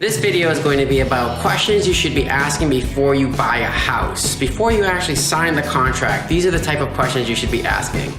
This video is going to be about questions you should be asking before you buy a house. Before you actually sign the contract, these are the type of questions you should be asking.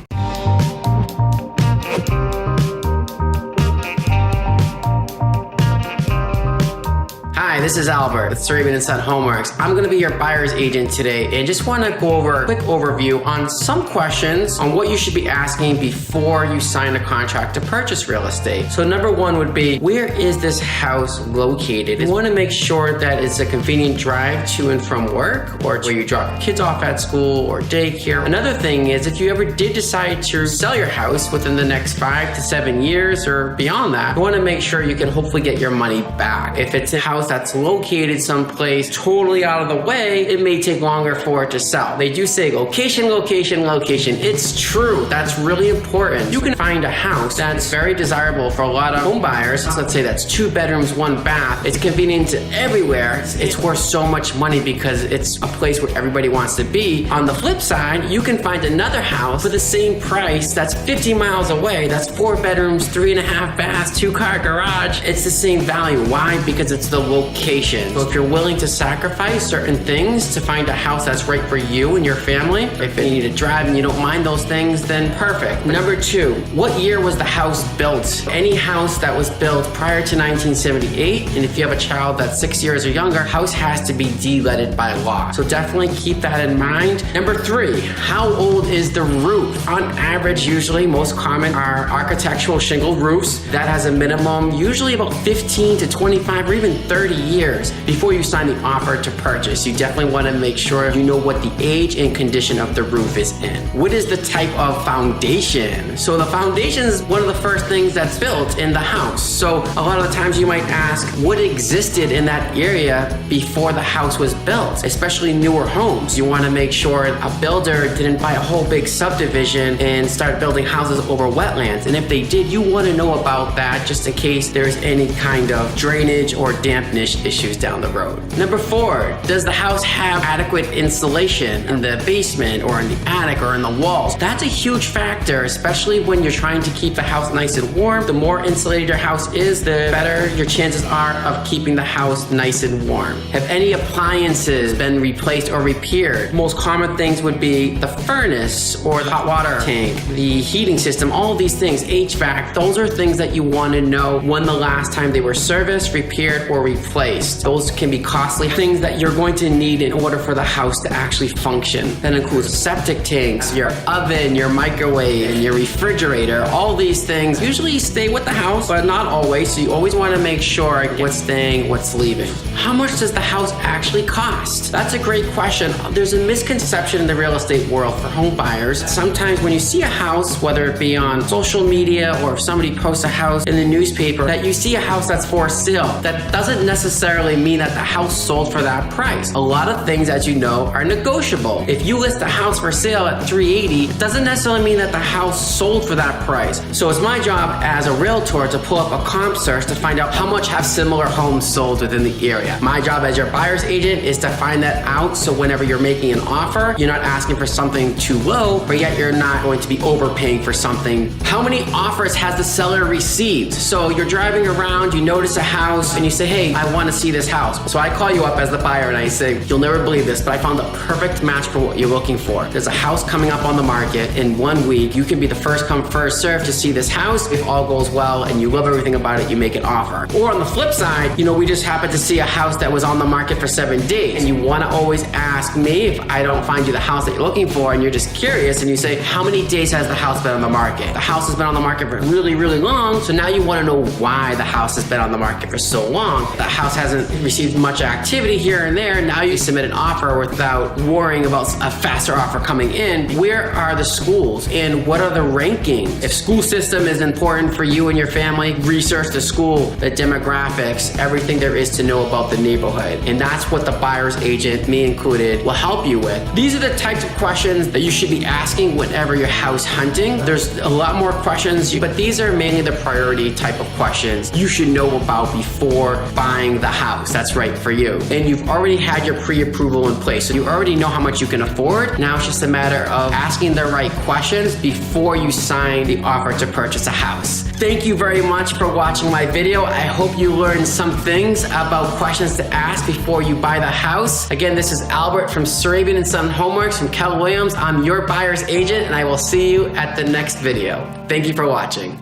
Hi, this is Albert with Surabian Son HomeWorks. I'm going to be your buyer's agent today and just want to go over a quick overview on some questions on what you should be asking before you sign a contract to purchase real estate. So number one would be, where is this house located? You want to make sure that it's a convenient drive to and from work, or where you drop your kids off at school or daycare. Another thing is, if you ever did decide to sell your house within the next 5 to 7 years or beyond that, you want to make sure you can hopefully get your money back. If it's a house that's located someplace totally out of the way, it may take longer for it to sell. They do say location, location, location. It's true. That's really important. You can find a house that's very desirable for a lot of home buyers. Let's say that's 2 bedrooms, 1 bath. It's convenient to everywhere. It's worth so much money because it's a place where everybody wants to be. On the flip side, you can find another house for the same price that's 50 miles away. That's 4 bedrooms, 3.5 baths, 2-car garage. It's the same value. Why? Because it's the location. So if you're willing to sacrifice certain things to find a house that's right for you and your family, if you need to drive and you don't mind those things, then perfect. Number 2, what year was the house built? Any house that was built prior to 1978, and if you have a child that's 6 years or younger, house has to be de-leaded by law. So definitely keep that in mind. Number 3, how old is the roof? On average, usually most common are architectural shingle roofs. That has a minimum, usually about 15 to 25 or even 30 years before you sign the offer to purchase. You definitely want to make sure you know what the age and condition of the roof is in. What is the type of foundation? So the foundation is one of the first things that's built in the house. So a lot of the times you might ask, what existed in that area before the house was built? Especially newer homes. You want to make sure a builder didn't buy a whole big subdivision and start building houses over wetlands. And if they did, you want to know about that just in case there's any kind of drainage or dampness issues down the road. Number 4, does the house have adequate insulation in the basement or in the attic or in the walls? That's a huge factor, especially when you're trying to keep the house nice and warm. The more insulated your house is, the better your chances are of keeping the house nice and warm. Have any appliances been replaced or repaired? Most common things would be the furnace or the hot water tank, the heating system, all of these things, HVAC. Those are things that you want to know when the last time they were serviced, repaired, or replaced. Those can be costly things that you're going to need in order for the house to actually function. That includes septic tanks, your oven, your microwave, and your refrigerator. All these things usually stay with the house, but not always. So you always want to make sure what's staying, what's leaving. How much does the house actually cost? That's a great question. There's a misconception in the real estate world for home buyers. Sometimes when you see a house, whether it be on social media or if somebody posts a house in the newspaper, that you see a house that's for sale, that doesn't necessarily mean that the house sold for that price. A lot of things, as you know, are negotiable. If you list a house for sale at $380, it doesn't necessarily mean that the house sold for that price. So it's my job as a realtor to pull up a comp search to find out how much have similar homes sold within the area. My job as your buyer's agent is to find that out, so whenever you're making an offer, you're not asking for something too low, but yet you're not going to be overpaying for something. How many offers has the seller received? So you're driving around, you notice a house, and you say, hey, I want to see this house. So I call you up as the buyer and I say, you'll never believe this, but I found the perfect match for what you're looking for. There's a house coming up on the market in 1 week. You can be the first come, first serve to see this house. If all goes well and you love everything about it, you make an offer. Or on the flip side, we just happened to see a house that was on the market for 7 days, and you want to always ask me if I don't find you the house that you're looking for, and you're just curious, and you say, how many days has the house been on the market? The house has been on the market for really, really long, so now you want to know why the house has been on the market for so long. The house hasn't received much activity here and there. Now you submit an offer without worrying about a faster offer coming in. Where are the schools and what are the rankings? If school system is important for you and your family, research the school, the demographics, everything there is to know about the neighborhood. And that's what the buyer's agent, me included, will help you with. These are the types of questions that you should be asking whenever you're house hunting. There's a lot more questions, but these are mainly the priority type of questions you should know about before buying the house that's right for you. And you've already had your pre-approval in place, so you already know how much you can afford. Now it's just a matter of asking the right questions before you sign the offer to purchase a house. Thank you very much for watching my video. I hope you learned some things about questions to ask before you buy the house. Again, this is Albert from Surabian Son HomeWorks from Keller Williams. I'm your buyer's agent, and I will see you at the next video. Thank you for watching.